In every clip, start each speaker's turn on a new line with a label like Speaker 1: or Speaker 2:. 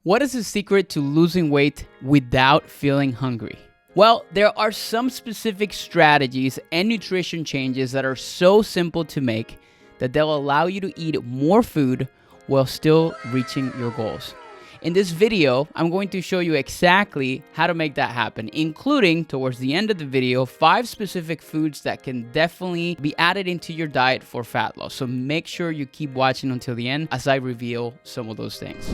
Speaker 1: What is the secret to losing weight without feeling hungry? Well, there are some specific strategies and nutrition changes that are so simple to make that they'll allow you to eat more food while still reaching your goals. In this video, I'm going to show you exactly how to make that happen, including, towards the end of the video, 5 specific foods that can definitely be added into your diet for fat loss. So make sure you keep watching until the end as I reveal some of those things.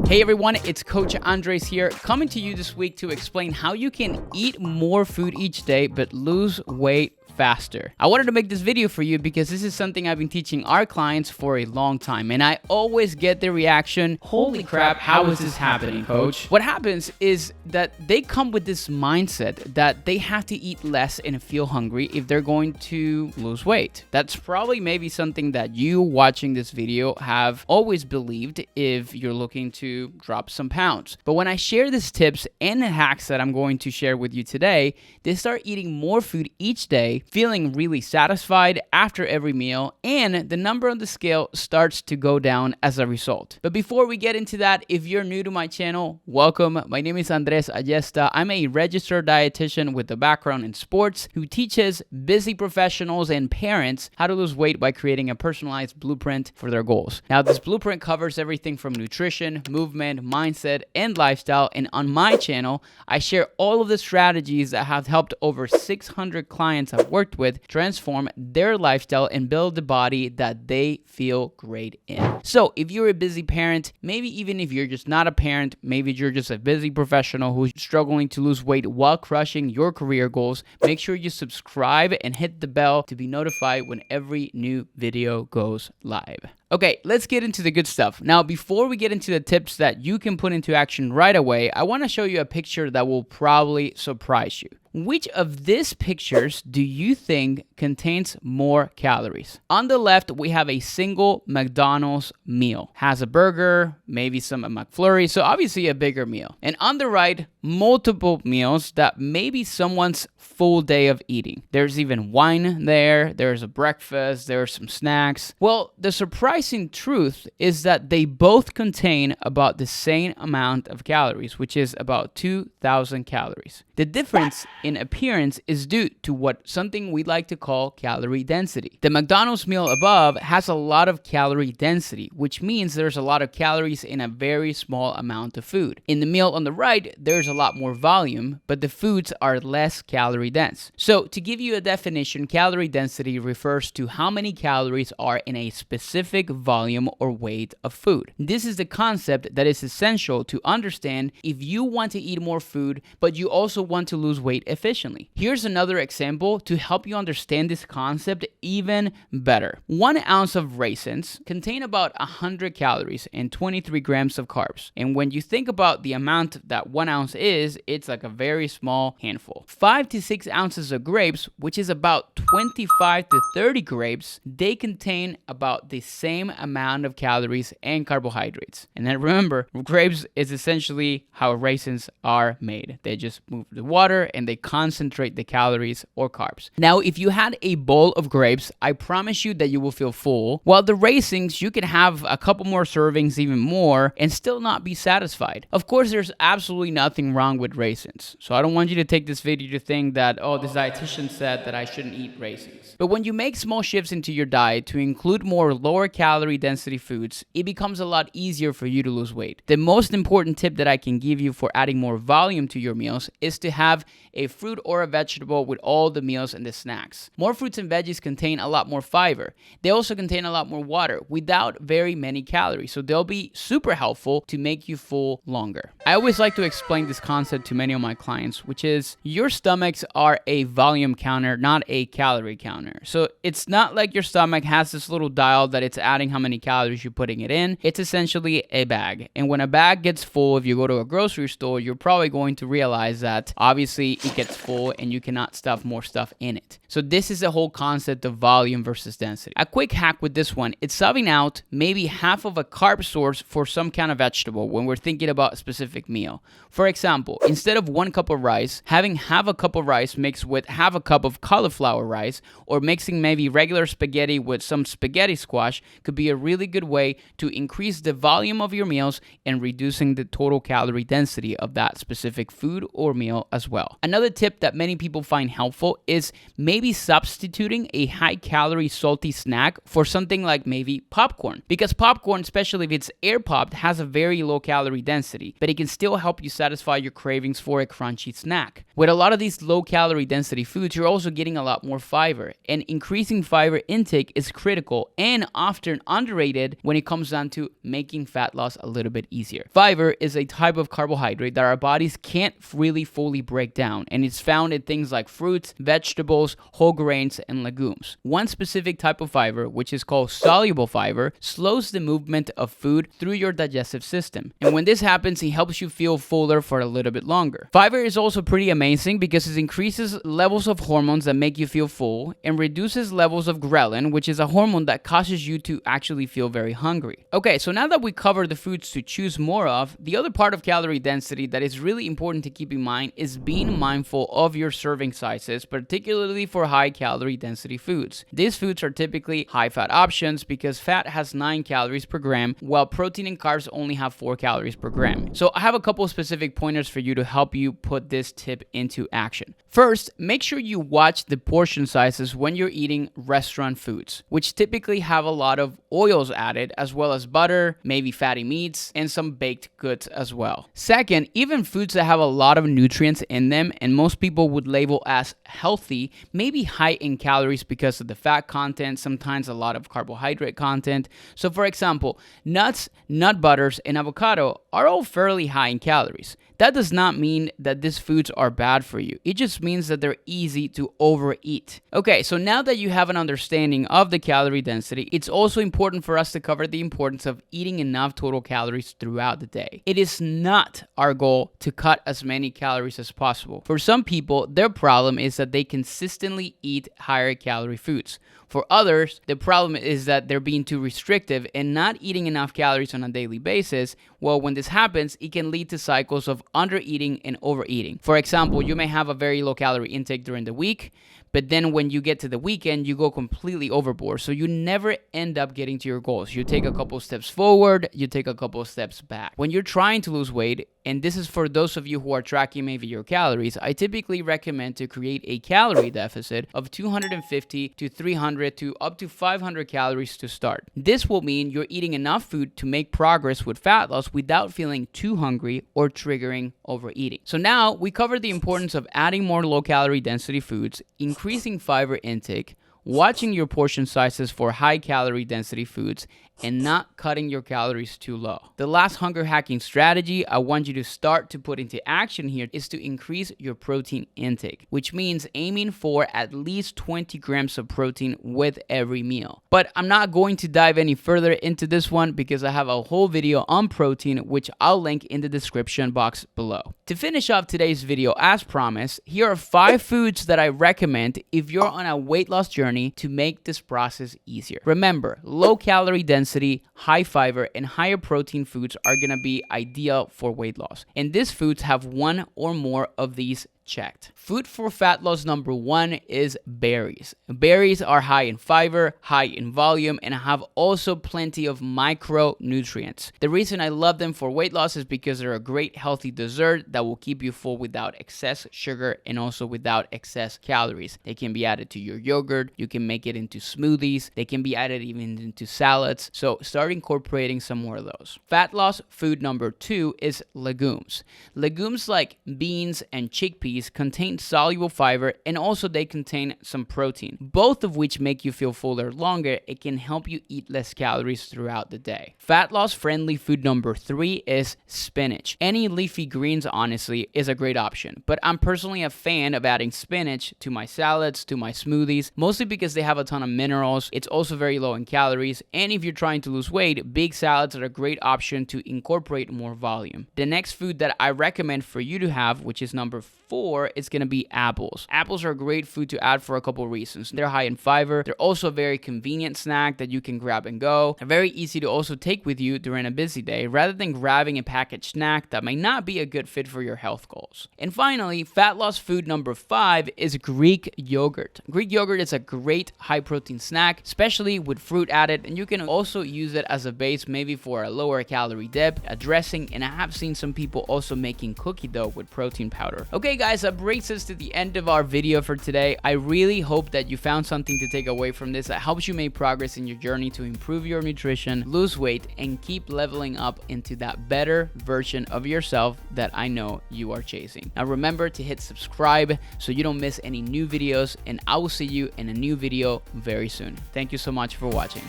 Speaker 1: Hey everyone, it's Coach Andres here, coming to you this week to explain how you can eat more food each day but lose weight faster. I wanted to make this video for you because this is something I've been teaching our clients for a long time, and I always get the reaction, holy crap, how is this happening, coach? What happens is that they come with this mindset that they have to eat less and feel hungry if they're going to lose weight. That's probably maybe something that you watching this video have always believed if you're looking to drop some pounds. But when I share these tips and the hacks that I'm going to share with you today, they start eating more food each day, feeling really satisfied after every meal, and the number on the scale starts to go down as a result. But before we get into that, if you're new to my channel, welcome. My name is Andres Ayesta. I'm a registered dietitian with a background in sports who teaches busy professionals and parents how to lose weight by creating a personalized blueprint for their goals. Now, this blueprint covers everything from nutrition, movement, mindset, and lifestyle, and on my channel, I share all of the strategies that have helped over 600 clients I've worked with transform their lifestyle and build the body that they feel great in. So if you're a busy parent, maybe even if you're just not a parent, maybe you're just a busy professional who's struggling to lose weight while crushing your career goals, make sure you subscribe and hit the bell to be notified when every new video goes live. Okay, let's get into the good stuff. Now, before we get into the tips that you can put into action right away, I want to show you a picture that will probably surprise you. Which of these pictures do you think contains more calories? On the left, we have a single McDonald's meal. Has a burger, maybe some McFlurry, so obviously a bigger meal. And on the right, multiple meals that may be someone's full day of eating. There's even wine there, there's a breakfast, there's some snacks. Well, the surprising truth is that they both contain about the same amount of calories, which is about 2,000 calories. The difference in appearance is due to something we like to call calorie density. The McDonald's meal above has a lot of calorie density, which means there's a lot of calories in a very small amount of food. In the meal on the right, there's a lot more volume, but the foods are less calorie dense. So to give you a definition, calorie density refers to how many calories are in a specific volume or weight of food. This is the concept that is essential to understand if you want to eat more food, but you also want to lose weight efficiently. Here's another example to help you understand this concept even better. 1 ounce of raisins contain about 100 calories and 23 grams of carbs. And when you think about the amount that 1 ounce is, it's like a very small handful. 5 to 6 ounces of grapes, which is about 25 to 30 grapes, they contain about the same amount of calories and carbohydrates. And then remember, grapes is essentially how raisins are made. They just move the water and they concentrate the calories or carbs. Now, if you had a bowl of grapes, I promise you that you will feel full, while the raisins, you can have a couple more servings, even more, and still not be satisfied. Of course, there's absolutely nothing wrong with raisins. So I don't want you to take this video to think that, oh, this dietitian said that I shouldn't eat raisins. But when you make small shifts into your diet to include more lower calorie density foods, it becomes a lot easier for you to lose weight. The most important tip that I can give you for adding more volume to your meals is to have a fruit or a vegetable with all the meals and the snacks. More fruits and veggies contain a lot more fiber. They also contain a lot more water without very many calories, so they'll be super helpful to make you full longer. I always like to explain this concept to many of my clients, which is your stomachs are a volume counter, not a calorie counter. So it's not like your stomach has this little dial that it's adding how many calories you're putting it in. It's essentially a bag. And when a bag gets full, if you go to a grocery store, you're probably going to realize that but obviously it gets full and you cannot stuff more stuff in it. So this is the whole concept of volume versus density. A quick hack with this one, it's subbing out maybe half of a carb source for some kind of vegetable when we're thinking about a specific meal. For example, instead of 1 cup of rice, having half a cup of rice mixed with half a cup of cauliflower rice, or mixing maybe regular spaghetti with some spaghetti squash could be a really good way to increase the volume of your meals and reducing the total calorie density of that specific food or meal as well. Another tip that many people find helpful is maybe substituting a high-calorie salty snack for something like maybe popcorn. Because popcorn, especially if it's air-popped, has a very low calorie density, but it can still help you satisfy your cravings for a crunchy snack. With a lot of these low-calorie density foods, you're also getting a lot more fiber, and increasing fiber intake is critical and often underrated when it comes down to making fat loss a little bit easier. Fiber is a type of carbohydrate that our bodies can't really fully break down, and it's found in things like fruits, vegetables, whole grains, and legumes. One specific type of fiber, which is called soluble fiber, slows the movement of food through your digestive system. And when this happens, it helps you feel fuller for a little bit longer. Fiber is also pretty amazing because it increases levels of hormones that make you feel full and reduces levels of ghrelin, which is a hormone that causes you to actually feel very hungry. Okay, so now that we covered the foods to choose more of, the other part of calorie density that is really important to keep in mind is being mindful of your serving sizes, particularly for high calorie density foods. These foods are typically high fat options because fat has 9 calories per gram, while protein and carbs only have 4 calories per gram. So I have a couple of specific pointers for you to help you put this tip into action. First, make sure you watch the portion sizes when you're eating restaurant foods, which typically have a lot of oils added, as well as butter, maybe fatty meats, and some baked goods as well. Second, even foods that have a lot of nutrients in them and most people would label as healthy may be high in calories because of the fat content, sometimes a lot of carbohydrate content. So for example, nuts, nut butters, and avocado are all fairly high in calories. That does not mean that these foods are bad for you. It just means that they're easy to overeat. Okay, so now that you have an understanding of the calorie density, it's also important for us to cover the importance of eating enough total calories throughout the day. It is not our goal to cut as many calories as possible. For some people, their problem is that they consistently eat higher calorie foods. For others, the problem is that they're being too restrictive and not eating enough calories on a daily basis. Well, when this happens, it can lead to cycles of undereating and overeating. For example, you may have a very low calorie intake during the week, but then when you get to the weekend, you go completely overboard. So you never end up getting to your goals. You take a couple steps forward, you take a couple steps back. When you're trying to lose weight, and this is for those of you who are tracking maybe your calories, I typically recommend to create a calorie deficit of 250 to 300 to up to 500 calories to start. This will mean you're eating enough food to make progress with fat loss without feeling too hungry or triggering overeating. So now we covered the importance of adding more low calorie density foods, increasing fiber intake, watching your portion sizes for high calorie density foods, and not cutting your calories too low. The last hunger hacking strategy I want you to start to put into action here is to increase your protein intake, which means aiming for at least 20 grams of protein with every meal. But I'm not going to dive any further into this one because I have a whole video on protein, which I'll link in the description box below. To finish off today's video, as promised, here are 5 foods that I recommend if you're on a weight loss journey to make this process easier. Remember, low calorie density, high fiber, and higher protein foods are going to be ideal for weight loss. And these foods have one or more of these checked. Food for fat loss number 1 is berries. Berries are high in fiber, high in volume, and have also plenty of micronutrients. The reason I love them for weight loss is because they're a great healthy dessert that will keep you full without excess sugar and also without excess calories. They can be added to your yogurt, you can make it into smoothies, they can be added even into salads. So start incorporating some more of those. Fat loss food number 2 is legumes. Legumes like beans and chickpeas contain soluble fiber, and also they contain some protein, both of which make you feel fuller longer. It can help you eat less calories throughout the day. Fat loss friendly food number 3 is spinach. Any leafy greens, honestly, is a great option, but I'm personally a fan of adding spinach to my salads, to my smoothies, mostly because they have a ton of minerals. It's also very low in calories, and if you're trying to lose weight, big salads are a great option to incorporate more volume. The next food that I recommend for you to have, which is number 4, 4 is going to be apples. Apples are a great food to add for a couple reasons. They're high in fiber. They're also a very convenient snack that you can grab and go. They're very easy to also take with you during a busy day rather than grabbing a packaged snack that might not be a good fit for your health goals. And finally, fat loss food number 5 is Greek yogurt. Greek yogurt is a great high protein snack, especially with fruit added, and you can also use it as a base maybe for a lower calorie dip, a dressing, and I have seen some people also making cookie dough with protein powder. Okay guys, that brings us to the end of our video for today. I really hope that you found something to take away from this that helps you make progress in your journey to improve your nutrition, lose weight, and keep leveling up into that better version of yourself that I know you are chasing. Now remember to hit subscribe so you don't miss any new videos, and I will see you in a new video very soon. Thank you so much for watching.